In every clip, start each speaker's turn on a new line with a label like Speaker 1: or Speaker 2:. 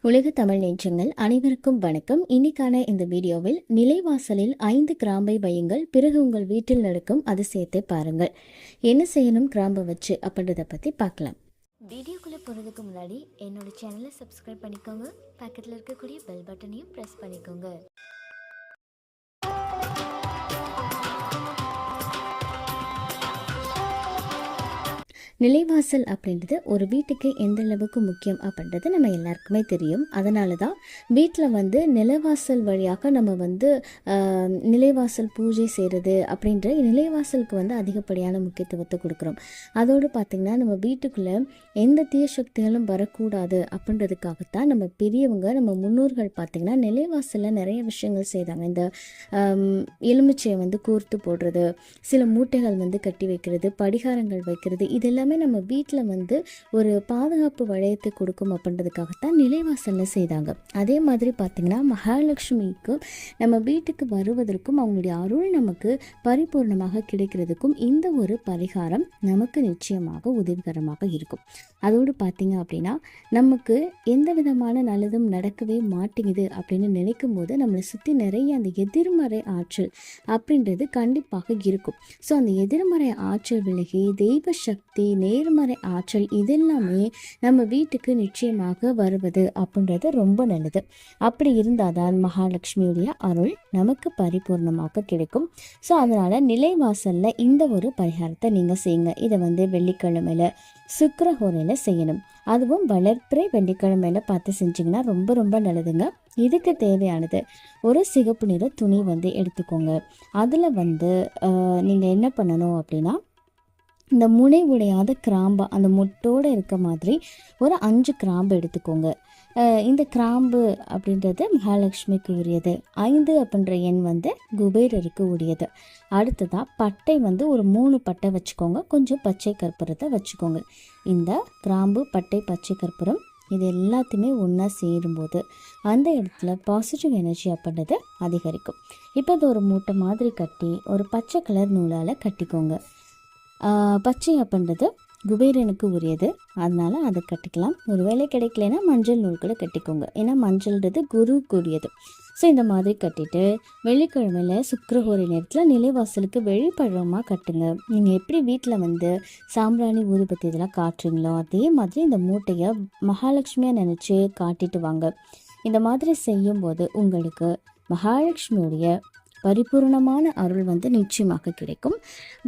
Speaker 1: உலக தமிழ் நெஞ்சங்கள் அனைவருக்கும் வணக்கம். இன்னைக்கான இந்த வீடியோவில் நிலைவாசலில் 5 கிராம்பை வையுங்கள், பிறகு உங்கள் வீட்டில் நடக்கும் அதிசயத்தை பாருங்கள். என்ன செய்யணும் கிராம்பை வச்சு அப்படின்றத பற்றி பார்க்கலாம்.
Speaker 2: வீடியோக்குள்ளே போகிறதுக்கு முன்னாடி என்னோட சேனலை சப்ஸ்கிரைப் பண்ணிக்கோங்க, பக்கத்தில் இருக்கக்கூடிய பெல் பட்டனையும் ப்ரெஸ் பண்ணிக்கோங்க.
Speaker 1: நிலைவாசல் அப்படின்றது ஒரு வீட்டுக்கு எந்த அளவுக்கு முக்கியம் அப்படின்றது நம்ம எல்லாருக்குமே தெரியும். அதனால தான் வீட்டில் நிலைவாசல் வழியாக நம்ம நிலைவாசல் பூஜை செய்கிறது அப்படின்ற நிலைவாசலுக்கு அதிகப்படியான முக்கியத்துவத்தை கொடுக்குறோம். அதோடு பார்த்திங்கன்னா நம்ம வீட்டுக்குள்ளே எந்த தீய சக்திகளும் வரக்கூடாது அப்படின்றதுக்காகத்தான் நம்ம பெரியவங்க, நம்ம முன்னோர்கள் பார்த்திங்கன்னா நிலைவாசலில் நிறைய விஷயங்கள் செய்தாங்க. இந்த எலுமிச்சையை கோர்த்து போடுறது, சில மூட்டைகள் கட்டி வைக்கிறது, படிகாரங்கள் வைக்கிறது, இதெல்லாம் நம்ம வீட்டில் ஒரு பாதுகாப்பு வளையத்தை கொடுக்கும் அப்படின்றதுக்காகத்தான் நிலைவாசலில் செய்தாங்க. அதே மாதிரி பார்த்திங்கன்னா மகாலட்சுமிக்கு நம்ம வீட்டுக்கு வருவதற்கும் அவங்களுடைய அருள் நமக்கு பரிபூர்ணமாக கிடைக்கிறதுக்கும் இந்த ஒரு பரிகாரம் நமக்கு நிச்சயமாக உதவிகரமாக இருக்கும். அதோடு பார்த்திங்க அப்படின்னா நமக்கு எந்த விதமான நல்லதும் நடக்கவே மாட்டேங்குது அப்படின்னு நினைக்கும் போது நம்மளை சுற்றி நிறைய அந்த எதிர்மறை ஆற்றல் அப்படின்றது கண்டிப்பாக இருக்கும். ஸோ அந்த எதிர்மறை ஆற்றல் விலகி தெய்வ சக்தி, நேர்மறை ஆற்றல் இதெல்லாமே நம்ம வீட்டுக்கு நிச்சயமாக வருவது அப்படின்றது ரொம்ப நல்லது. அப்படி இருந்தால் தான் மகாலட்சுமியுடைய அருள் நமக்கு பரிபூர்ணமாக கிடைக்கும். ஸோ அதனால் நிலைவாசலில் இந்த ஒரு பரிகாரத்தை நீங்கள் செய்யுங்க. இதை வெள்ளிக்கிழமையில் சுக்கிரஹோரையில் செய்யணும். அதுவும் வளர்ப்பிறை வெள்ளிக்கிழமையில் பார்த்து செஞ்சிங்கன்னா ரொம்ப ரொம்ப நல்லதுங்க. இதுக்கு தேவையானது ஒரு சிகப்பு நிற துணி எடுத்துக்கோங்க. அதில் நீங்கள் என்ன பண்ணணும் அப்படின்னா, இந்த முனை உடையாத கிராம்பு அந்த மொட்டோடு இருக்க மாதிரி ஒரு 5 கிராம்பு எடுத்துக்கோங்க. இந்த கிராம்பு அப்படின்றது மகாலட்சுமிக்கு உரியது. 5 அப்படின்ற எண் குபேரருக்கு உரியது. அடுத்ததாக பட்டை ஒரு 3 பட்டை வச்சுக்கோங்க. கொஞ்சம் பச்சை கற்பூரத்தை வச்சுக்கோங்க. இந்த கிராம்பு, பட்டை, பச்சை கற்பூரம் இது எல்லாத்தையுமே ஒன்றா சேரும்போது அந்த இடத்துல பாசிட்டிவ் எனர்ஜி அப்படின்றது அதிகரிக்கும். இப்போ அது ஒரு மூட்டை மாதிரி கட்டி ஒரு பச்சை கலர் நூலால் கட்டிக்கோங்க. பச்சை அப்படின்றது குபேரனுக்கு உரியது, அதனால் அதை கட்டிக்கலாம். ஒரு வேளை கிடைக்கலன்னா மஞ்சள் நூல் கூட கட்டிக்கோங்க, ஏன்னா மஞ்சள்ன்றது குருக்குரியது. ஸோ இந்த மாதிரி கட்டிட்டு வெள்ளிக்கிழமையில் சுக்கிரஹோரை நேரத்தில் நிலைவாசலுக்கு வெளிப்பழமாக கட்டுங்க. நீங்கள் எப்படி வீட்டில் சாம்பிராணி, ஊதுபத்தி இதெல்லாம் காட்டுறீங்களோ அதே மாதிரி இந்த மூட்டையை மகாலட்சுமியாக நினச்சி காட்டிட்டு வாங்க. இந்த மாதிரி செய்யும்போது உங்களுக்கு மகாலட்சுமியுடைய பரிபூர்ணமான அருள் நிச்சயமாக கிடைக்கும்.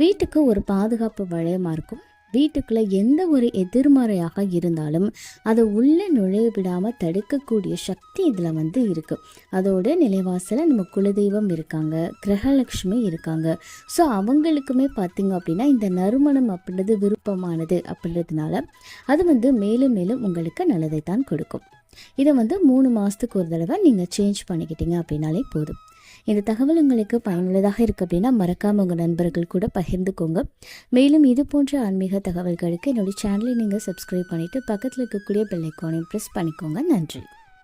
Speaker 1: வீட்டுக்கு ஒரு பாதுகாப்பு வளையமாக இருக்கும். வீட்டுக்குள்ளே எந்த ஒரு எதிர்மறையாக இருந்தாலும் அதை உள்ளே நுழைய விடாமல் தடுக்கக்கூடிய சக்தி இதில் இருக்குது. அதோட நிலைவாசலில் நம்ம குலதெய்வம் இருக்காங்க, கிரகலட்சுமி இருக்காங்க. ஸோ அவங்களுக்குமே பார்த்திங்க அப்படின்னா இந்த நறுமணம் அப்படின்றது விருப்பமானது அப்படின்றதுனால அது மேலும் மேலும் உங்களுக்கு நல்லதை தான் கொடுக்கும். இதை 3 மாதத்துக்கு ஒரு தடவை நீங்கள் சேஞ்ச் பண்ணிக்கிட்டீங்க அப்படின்னாலே போதும். இந்த தகவல் உங்களுக்கு பயனுள்ளதாக இருக்குது அப்படின்னா மறக்காமல் உங்கள் நண்பர்கள் கூட பகிர்ந்துக்கோங்க. மேலும் இது போன்ற ஆன்மீக தகவல்களுக்கு என்னுடைய சேனலை நீங்கள் சப்ஸ்கிரைப் பண்ணிவிட்டு பக்கத்தில் இருக்கக்கூடிய பெல் ஐக்கானையும் ப்ரெஸ் பண்ணிக்கோங்க. நன்றி.